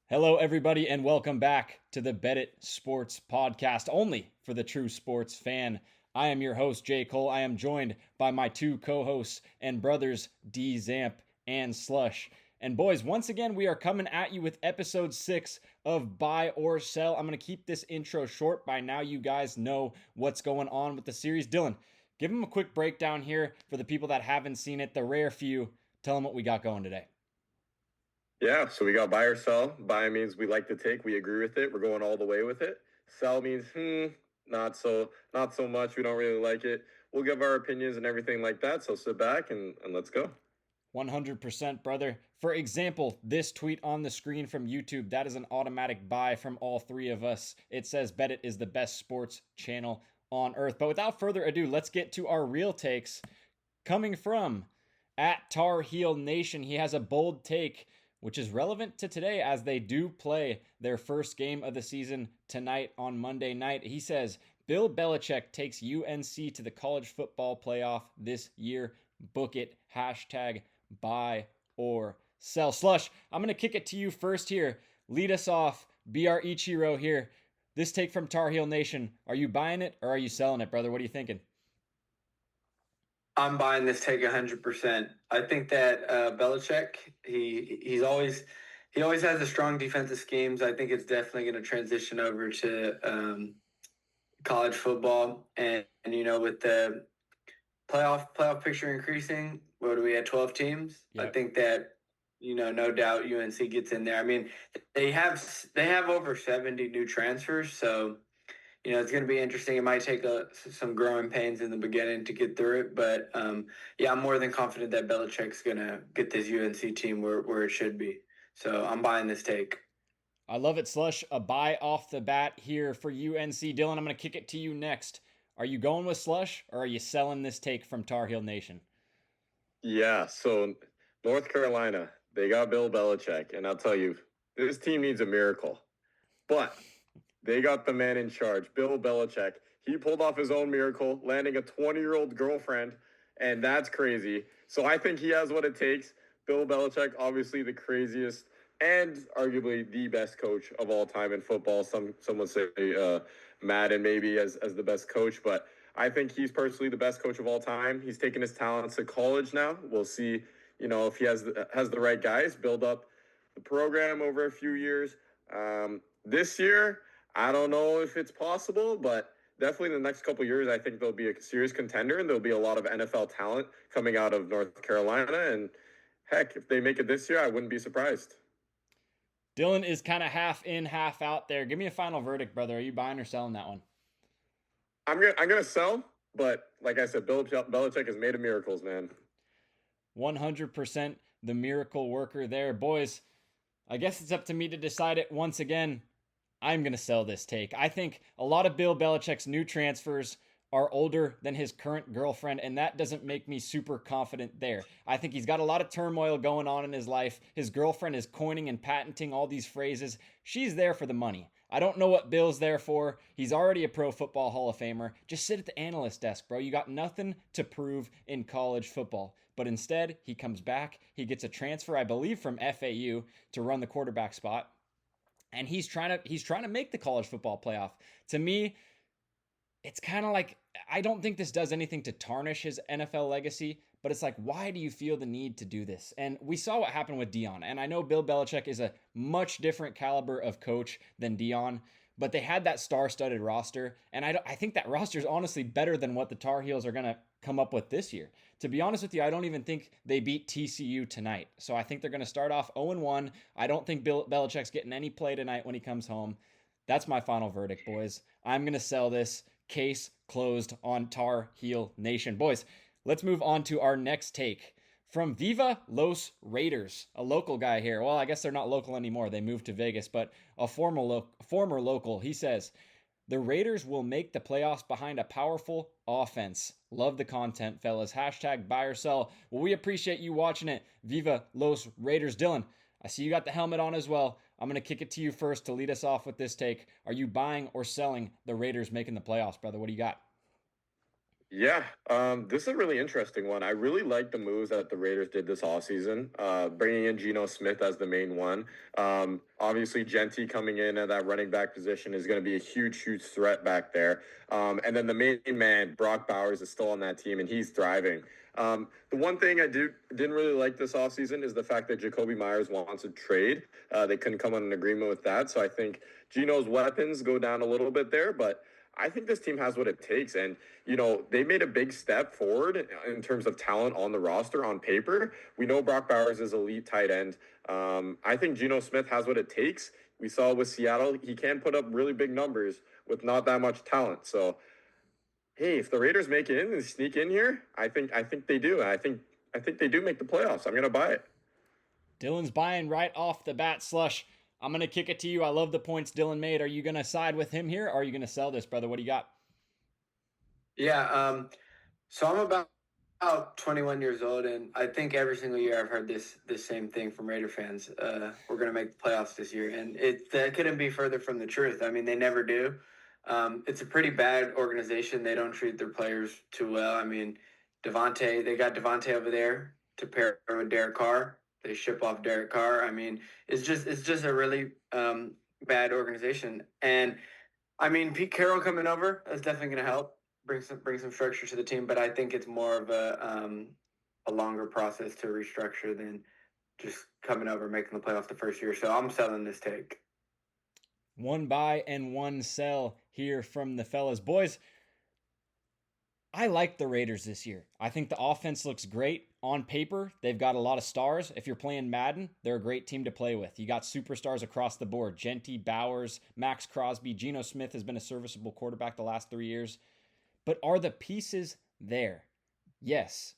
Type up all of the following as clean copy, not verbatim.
Hello, everybody, and welcome back to the BETIT Sports Podcast, only for the true sports fan. I am your host, JCOLE. I am joined by my two co-hosts and brothers, DZAMP and SLUSH. And boys, once again, we are coming at you with episode 6 of Buy or Sell. I'm going to keep this intro short. By now, you guys know what's going on with the series. Dylan, give them a quick breakdown here for the people that haven't seen it, the rare few. Tell them what we got going today. Yeah, so we got buy or sell. Buy means we like to take, we agree with it, we're going all the way with it. Sell means not so much, we don't really like it. We'll give our opinions and everything like that. So sit back and let's go. 100%, brother. For example, this tweet on the screen from YouTube, that is an automatic buy from all three of us. It says BETIT is the best sports channel on earth. But without further ado, let's get to our real takes. Coming from at Tar Heel Nation, he has a bold take, which is relevant to today as they do play their first game of the season tonight on Monday night. He says, Bill Belichick takes UNC to the college football playoff this year. Book it. Hashtag buy or sell. Slush, I'm going to kick it to you first here. Lead us off. Be our Ichiro here. This take from Tar Heel Nation. Are you buying it or are you selling it, brother? What are you thinking? I'm buying this take 100%. I think that Belichick, he always has a strong defensive schemes. I think it's definitely going to transition over to college football, and with the playoff picture increasing, what do we have, 12 teams? Yep. I think that no doubt UNC gets in there. I mean, they have over 70 new transfers, so it's going to be interesting. It might take some growing pains in the beginning to get through it. But, I'm more than confident that Belichick's going to get this UNC team where it should be. So I'm buying this take. I love it, Slush. A buy off the bat here for UNC. Dylan, I'm going to kick it to you next. Are you going with Slush or are you selling this take from Tar Heel Nation? Yeah, so North Carolina, they got Bill Belichick. And I'll tell you, this team needs a miracle. But they got the man in charge, Bill Belichick. He pulled off his own miracle, landing a 20-year-old girlfriend, and that's crazy. So I think he has what it takes. Bill Belichick, obviously the craziest and arguably the best coach of all time in football. Some would say Madden maybe as the best coach, but I think he's personally the best coach of all time. He's taken his talents to college now. We'll see, if he has the right guys, build up the program over a few years. This year, I don't know if it's possible, but definitely in the next couple of years, I think there'll be a serious contender and there'll be a lot of NFL talent coming out of North Carolina. And heck, if they make it this year, I wouldn't be surprised. Dylan is kind of half in, half out there. Give me a final verdict, brother. Are you buying or selling that one? I'm gonna sell, but like I said, Bill Belichick has made miracles, man. 100% the miracle worker there. Boys, I guess it's up to me to decide it once again. I'm going to sell this take. I think a lot of Bill Belichick's new transfers are older than his current girlfriend, and that doesn't make me super confident there. I think he's got a lot of turmoil going on in his life. His girlfriend is coining and patenting all these phrases. She's there for the money. I don't know what Bill's there for. He's already a Pro Football Hall of Famer. Just sit at the analyst desk, bro. You got nothing to prove in college football. But instead, he comes back. He gets a transfer, I believe, from FAU to run the quarterback spot. And he's trying to make the college football playoff. To me, it's kind of like, I don't think this does anything to tarnish his NFL legacy, but it's like, why do you feel the need to do this? And we saw what happened with Dion. And I know Bill Belichick is a much different caliber of coach than Dion, but they had that star-studded roster. And I think that roster is honestly better than what the Tar Heels are going to come up with this year. To be honest with you, I don't even think they beat TCU tonight. So I think they're going to start off 0-1. I don't think Bill Belichick's getting any play tonight when he comes home. That's my final verdict, boys. I'm going to sell this. Case closed on Tar Heel Nation. Boys, let's move on to our next take. From Viva Los Raiders, a local guy here. Well, I guess they're not local anymore. They moved to Vegas, but a former local. He says, the Raiders will make the playoffs behind a powerful offense. Love the content, fellas. Hashtag buy or sell. Well, we appreciate you watching it. Viva Los Raiders. Dylan, I see you got the helmet on as well. I'm going to kick it to you first to lead us off with this take. Are you buying or selling the Raiders making the playoffs, brother? What do you got? Yeah, this is a really interesting one. I really like the moves that the Raiders did this offseason, bringing in Geno Smith as the main one. Obviously, Genty coming in at that running back position is going to be a huge, huge threat back there. And then the main man, Brock Bowers, is still on that team, and he's thriving. The one thing I didn't really like this offseason is the fact that Jacoby Myers wants to trade. They couldn't come on an agreement with that. So I think Geno's weapons go down a little bit there, but I think this team has what it takes. And they made a big step forward in terms of talent on the roster on paper. We know Brock Bowers is elite tight end. I think Geno Smith has what it takes. We saw with Seattle, he can put up really big numbers with not that much talent. So, hey, if the Raiders make it in and sneak in here, I think they do. I think they do make the playoffs. I'm gonna buy it. Dylan's buying right off the bat. Slush, I'm going to kick it to you. I love the points Dylan made. Are you going to side with him here, or are you going to sell this, brother? What do you got? Yeah. So I'm about 21 years old, and I think every single year I've heard this same thing from Raider fans. We're going to make the playoffs this year, and that couldn't be further from the truth. I mean, they never do. It's a pretty bad organization. They don't treat their players too well. I mean, they got Devontae over there to pair with Derek Carr. They ship off Derek Carr. I mean, it's just a really bad organization. And I mean, Pete Carroll coming over is definitely going to help bring some structure to the team. But I think it's more of a longer process to restructure than just coming over making the playoffs the first year. So I'm selling this take. One buy and one sell here from the fellas. Boys, I like the Raiders this year. I think the offense looks great. On paper, they've got a lot of stars. If you're playing Madden, they're a great team to play with. You got superstars across the board. Genty, Bowers, Max Crosby, Geno Smith has been a serviceable quarterback the last 3 years. But are the pieces there? Yes.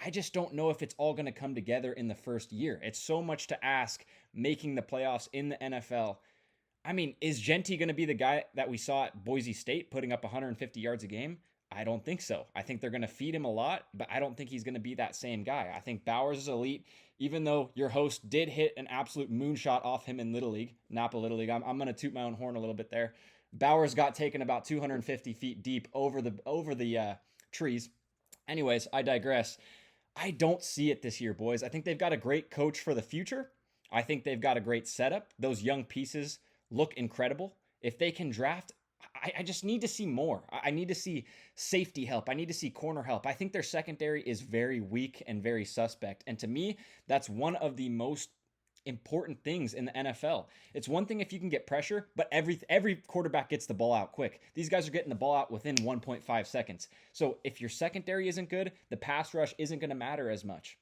I just don't know if it's all going to come together in the first year. It's so much to ask making the playoffs in the NFL. I mean, is Genty going to be the guy that we saw at Boise State putting up 150 yards a game? I don't think so. I think they're going to feed him a lot, but I don't think he's going to be that same guy. I think Bowers is elite, even though your host did hit an absolute moonshot off him in Little League, Napa Little League. I'm going to toot my own horn a little bit there. Bowers got taken about 250 feet deep over the trees. Anyways, I digress. I don't see it this year, boys. I think they've got a great coach for the future. I think they've got a great setup. Those young pieces look incredible. If they can draft, I just need to see more. I need to see safety help. I need to see corner help. I think their secondary is very weak and very suspect. And to me, that's one of the most important things in the NFL. It's one thing if you can get pressure, but every quarterback gets the ball out quick. These guys are getting the ball out within 1.5 seconds. So if your secondary isn't good, the pass rush isn't going to matter as much.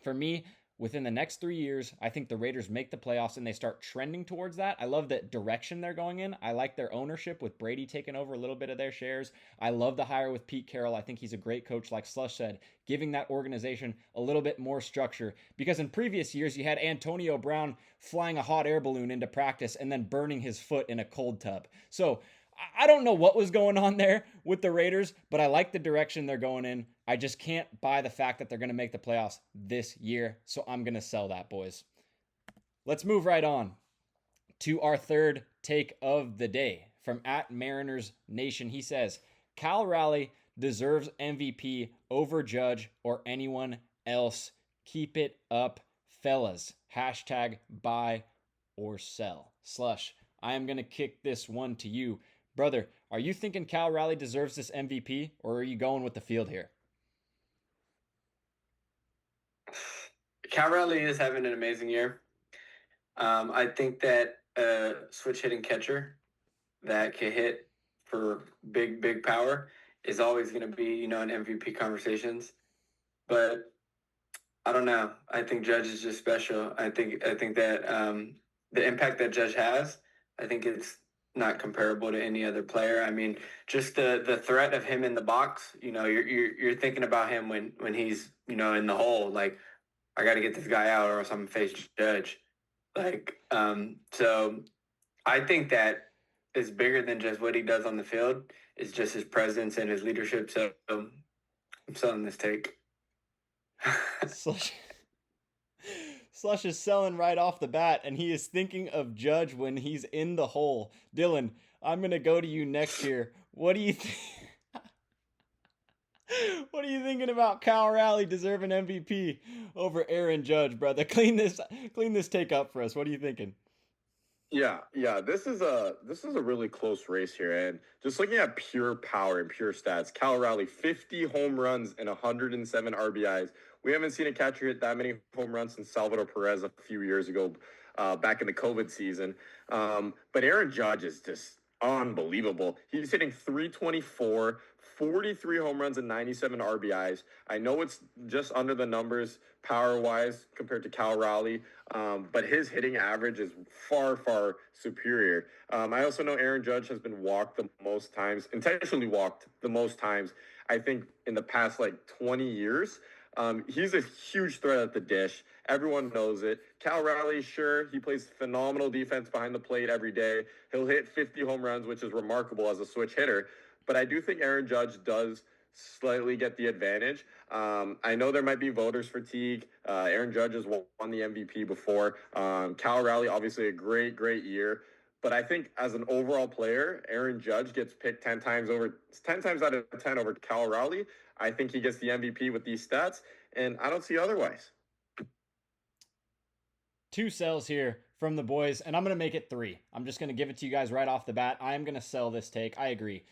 For me, within the next 3 years, I think the Raiders make the playoffs and they start trending towards that. I love the direction they're going in. I like their ownership with Brady taking over a little bit of their shares. I love the hire with Pete Carroll. I think he's a great coach, like Slush said, giving that organization a little bit more structure. Because in previous years, you had Antonio Brown flying a hot air balloon into practice and then burning his foot in a cold tub. So I don't know what was going on there with the Raiders, but I like the direction they're going in. I just can't buy the fact that they're going to make the playoffs this year, so I'm going to sell that, boys. Let's move right on to our third take of the day from at Mariners Nation. He says, Cal Raleigh deserves MVP over Judge or anyone else. Keep it up, fellas. Hashtag buy or sell. Slush, I am going to kick this one to you. Brother, are you thinking Cal Raleigh deserves this MVP, or are you going with the field here? Cal Raleigh is having an amazing year. I think that switch hitting catcher that can hit for big power is always going to be, in MVP conversations. But I don't know. I think Judge is just special. I think that the impact that Judge has, I think it's not comparable to any other player. I mean, just the threat of him in the box. You're thinking about him when he's in the hole. Like, I got to get this guy out, or else I'm gonna face Judge. So I think that is bigger than just what he does on the field. It's just his presence and his leadership. So I'm selling this take. Slush. Slush is selling right off the bat, and he is thinking of Judge when he's in the hole. Dylan, I'm going to go to you next here. What do you think? What are you thinking about Cal Raleigh deserving MVP over Aaron Judge, brother? Clean this take up for us. What are you thinking? Yeah. This is a really close race here, and just looking at pure power and pure stats, Cal Raleigh 50 home runs and 107 RBIs. We haven't seen a catcher hit that many home runs since Salvador Perez a few years ago, back in the COVID season. But Aaron Judge is just unbelievable. He's hitting 324, 43 home runs and 97 RBIs. I know it's just under the numbers power wise compared to Cal Raleigh, but his hitting average is far, far superior. I also know Aaron Judge has been walked the most times, intentionally walked the most times, I think, in the past like 20 years. He's a huge threat at the dish. Everyone knows it. Cal Raleigh, sure, he plays phenomenal defense behind the plate every day. He'll hit 50 home runs, which is remarkable as a switch hitter. But I do think Aaron Judge does slightly get the advantage. I know there might be voters fatigue. Aaron Judge has won the MVP before. Cal Raleigh, obviously a great, great year. But I think as an overall player, Aaron Judge gets picked 10 times out of 10 over Cal Raleigh. I think he gets the MVP with these stats, and I don't see otherwise. Two sells here from the boys, and I'm going to make it three. I'm just going to give it to you guys right off the bat. I am going to sell this take. I agree.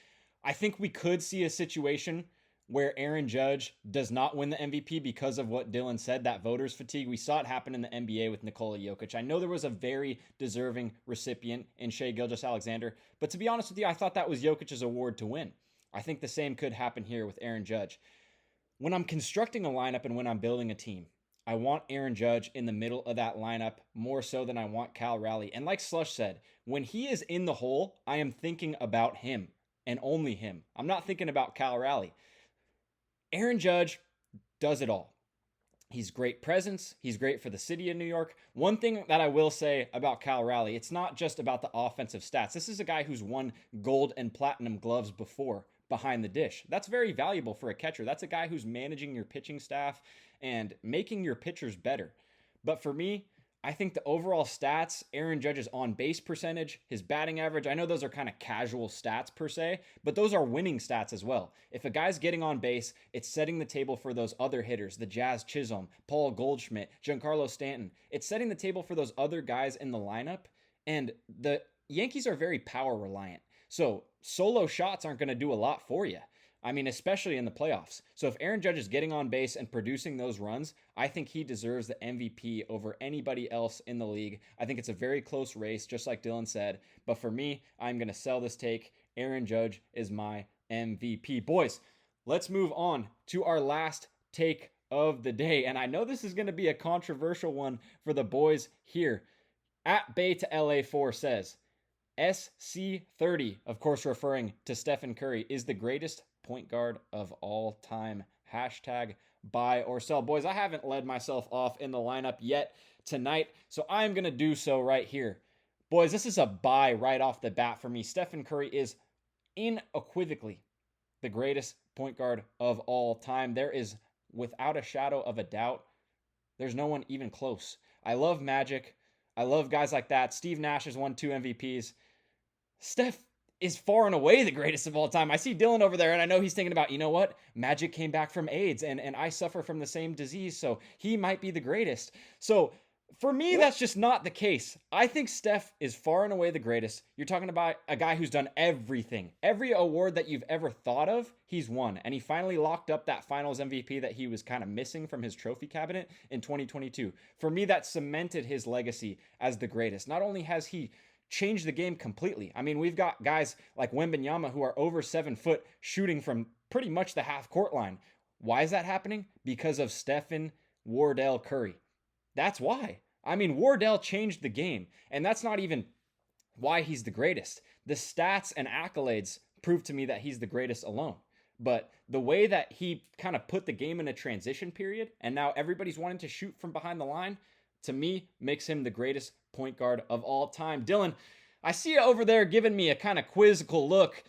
I think we could see a situation where Aaron Judge does not win the MVP because of what Dylan said, that voters fatigue. We saw it happen in the NBA with Nikola Jokic. I know there was a very deserving recipient in Shai Gilgeous-Alexander, but to be honest with you, I thought that was Jokic's award to win. I think the same could happen here with Aaron Judge. When I'm constructing a lineup and when I'm building a team, I want Aaron Judge in the middle of that lineup more so than I want Cal Raleigh. And like Slush said, when he is in the hole, I am thinking about him and only him. I'm not thinking about Cal Raleigh. Aaron Judge does it all. He's great presence. He's great for the city of New York. One thing that I will say about Cal Raleigh, it's not just about the offensive stats. This is a guy who's won gold and platinum gloves before behind the dish. That's very valuable for a catcher. That's a guy who's managing your pitching staff and making your pitchers better. But for me, I think the overall stats, Aaron Judge's on base percentage, his batting average, I know those are kind of casual stats per se, but those are winning stats as well. If a guy's getting on base, it's setting the table for those other hitters, the Jazz Chisholm, Paul Goldschmidt, Giancarlo Stanton. It's setting the table for those other guys in the lineup, and the Yankees are very power reliant. So solo shots aren't going to do a lot for you. I mean, especially in the playoffs. So if Aaron Judge is getting on base and producing those runs, I think he deserves the MVP over anybody else in the league. I think it's a very close race, just like Dylan said. But for me, I'm going to sell this take. Aaron Judge is my MVP. Boys, let's move on to our last take of the day. And I know this is going to be a controversial one for the boys here. At Bay to LA4 says, SC30, of course referring to Stephen Curry, is the greatest point guard of all time. Hashtag buy or sell. Boys, I haven't led myself off in the lineup yet tonight, so I'm going to do so right here. Boys, this is a buy right off the bat for me. Stephen Curry is unequivocally the greatest point guard of all time. There is, without a shadow of a doubt, there's no one even close. I love Magic. I love guys like that. Steve Nash has won 2 MVPs. Steph is far and away the greatest of all time. I see Dylan over there, and I know he's thinking about, you know what? Magic came back from AIDS, and I suffer from the same disease, so he might be the greatest. So for me, that's just not the case. I think Steph is far and away the greatest. You're talking about a guy who's done everything. Every award that you've ever thought of, he's won. And he finally locked up that finals MVP that he was kind of missing from his trophy cabinet in 2022. For me, that cemented his legacy as the greatest. Not only has he changed the game completely. I mean, we've got guys like Wembanyama who are over 7 foot shooting from pretty much the half court line. Why is that happening? Because of Stephen Wardell Curry. That's why. I mean, Wardell changed the game, and that's not even why he's the greatest. The stats and accolades prove to me that he's the greatest alone. But the way that he kind of put the game in a transition period, and now everybody's wanting to shoot from behind the line, to me, makes him the greatest point guard of all time. Dylan, I see you over there giving me a kind of quizzical look.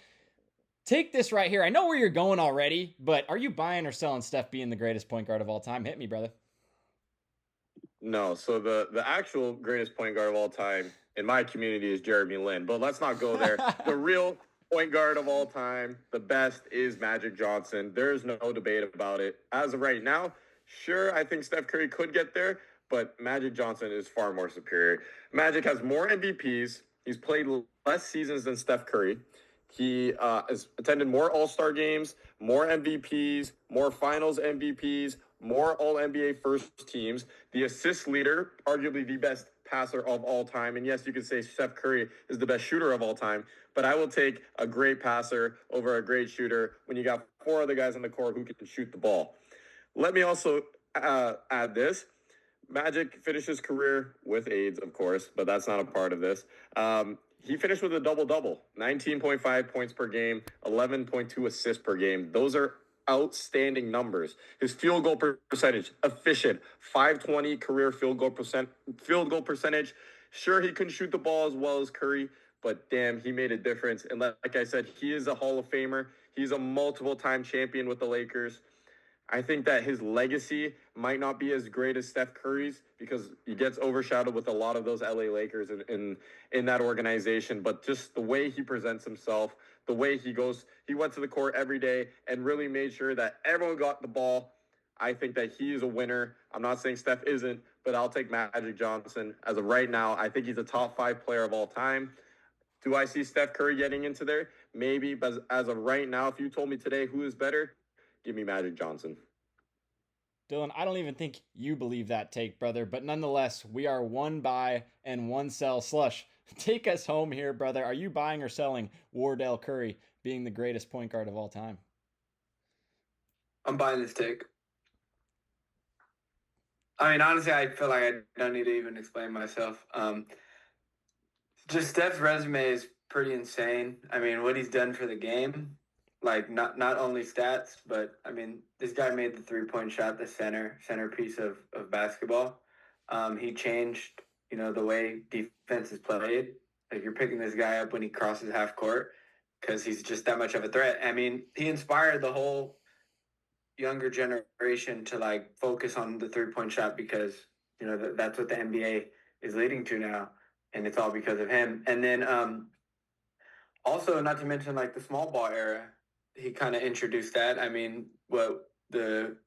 Take this right here. I know where you're going already, but are you buying or selling Steph being the greatest point guard of all time? Hit me, brother. No, so the actual greatest point guard of all time in my community is Jeremy Lin, but let's not go there. The real point guard of all time, the best is Magic Johnson. There's no debate about it. As of right now, sure, I think Steph Curry could get there, but Magic Johnson is far more superior. Magic has more MVPs. He's played less seasons than Steph Curry. He has attended more All-Star games, more MVPs, more Finals MVPs, more All-NBA first teams. The assist leader, arguably the best passer of all time. And yes, you could say Steph Curry is the best shooter of all time, but I will take a great passer over a great shooter when you got four other guys on the court who can shoot the ball. Let me also add this. Magic finished his career with AIDS, of course, but that's not a part of this. He finished with a double-double, 19.5 points per game, 11.2 assists per game. Those are outstanding numbers. His field goal percentage, efficient, 520 career field goal percentage. Sure, he couldn't shoot the ball as well as Curry, but damn, he made a difference. And like I said, he is a Hall of Famer. He's a multiple-time champion with the Lakers. I think that his legacy might not be as great as Steph Curry's because he gets overshadowed with a lot of those LA Lakers in that organization. But just the way he presents himself, the way he went to the court every day and really made sure that everyone got the ball. I think that he is a winner. I'm not saying Steph isn't, but I'll take Magic Johnson. As of right now, I think he's a top 5 player of all time. Do I see Steph Curry getting into there? Maybe, but as of right now, if you told me today who is better, give me Magic Johnson. Dylan, I don't even think you believe that take, brother, but nonetheless, we are one buy and one sell. Slush, take us home here, brother. Are you buying or selling Wardell Curry being the greatest point guard of all time? I'm buying this take. I mean, honestly, I feel like I don't need to even explain myself. Just Steph's resume is pretty insane. I mean, what he's done for the game, like not only stats, but I mean, this guy made the 3-point shot the centerpiece of basketball. He changed, the way defense is played. Like, you're picking this guy up when he crosses half court because he's just that much of a threat. I mean, he inspired the whole younger generation to like focus on the 3-point shot because that's what the NBA is leading to now, and it's all because of him. And then also, not to mention like the small ball era, he kind of introduced that. I mean, the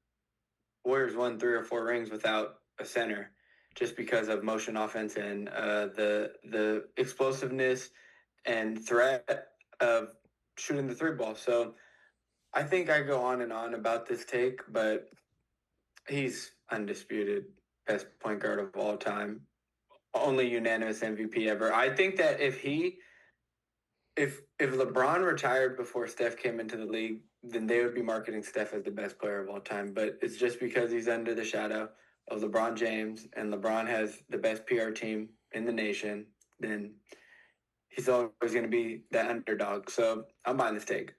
Warriors won 3 or 4 rings without a center, just because of motion offense and the explosiveness and threat of shooting the 3 ball. So I think I go on and on about this take, but he's undisputed best point guard of all time, only unanimous MVP ever. I think that if LeBron retired before Steph came into the league, then they would be marketing Steph as the best player of all time. But it's just because he's under the shadow of LeBron James, and LeBron has the best PR team in the nation, then he's always going to be that underdog. So I'm buying this take.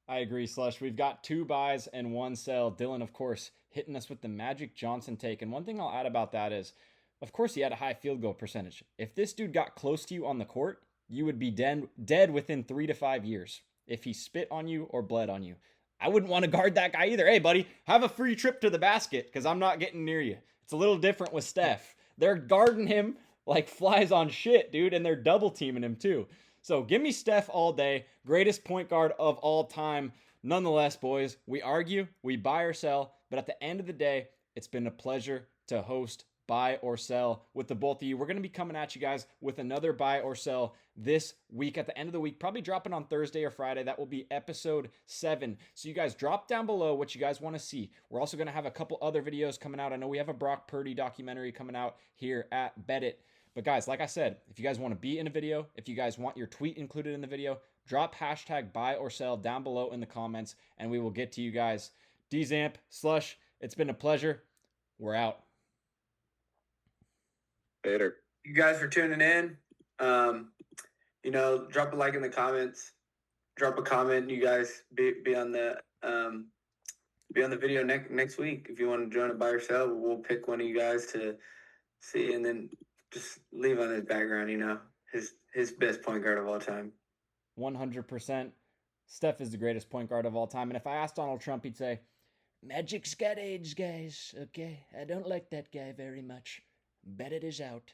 I agree, Slush. We've got 2 buys and 1 sell. Dylan, of course, hitting us with the Magic Johnson take. And one thing I'll add about that is, of course, he had a high field goal percentage. If this dude got close to you on the court, you would be dead within 3 to 5 years if he spit on you or bled on you. I wouldn't want to guard that guy either. Hey, buddy, have a free trip to the basket because I'm not getting near you. It's a little different with Steph. They're guarding him like flies on shit, dude, and they're double teaming him too. So give me Steph all day. Greatest point guard of all time. Nonetheless, boys, we argue, we buy or sell, but at the end of the day, it's been a pleasure to host Buy or Sell with the both of you. We're going to be coming at you guys with another Buy or Sell this week at the end of the week, probably dropping on Thursday or Friday. That will be episode 7. So you guys drop down below what you guys want to see. We're also going to have a couple other videos coming out. I know we have a Brock Purdy documentary coming out here at BETIT. But guys, like I said, if you guys want to be in a video, if you guys want your tweet included in the video, drop hashtag buy or sell down below in the comments, and we will get to you guys. DZAMP, Slush, it's been a pleasure. We're out. Later. You guys for tuning in. Drop a like in the comments. Drop a comment. You guys be on the video next week. If you want to join a buy or sell, we'll pick one of you guys to see, and then just leave on his background, his best point guard of all time. 100%. Steph is the greatest point guard of all time. And if I asked Donald Trump, he'd say, Magic's got AIDS, guys. Okay, I don't like that guy very much. Bet it is out.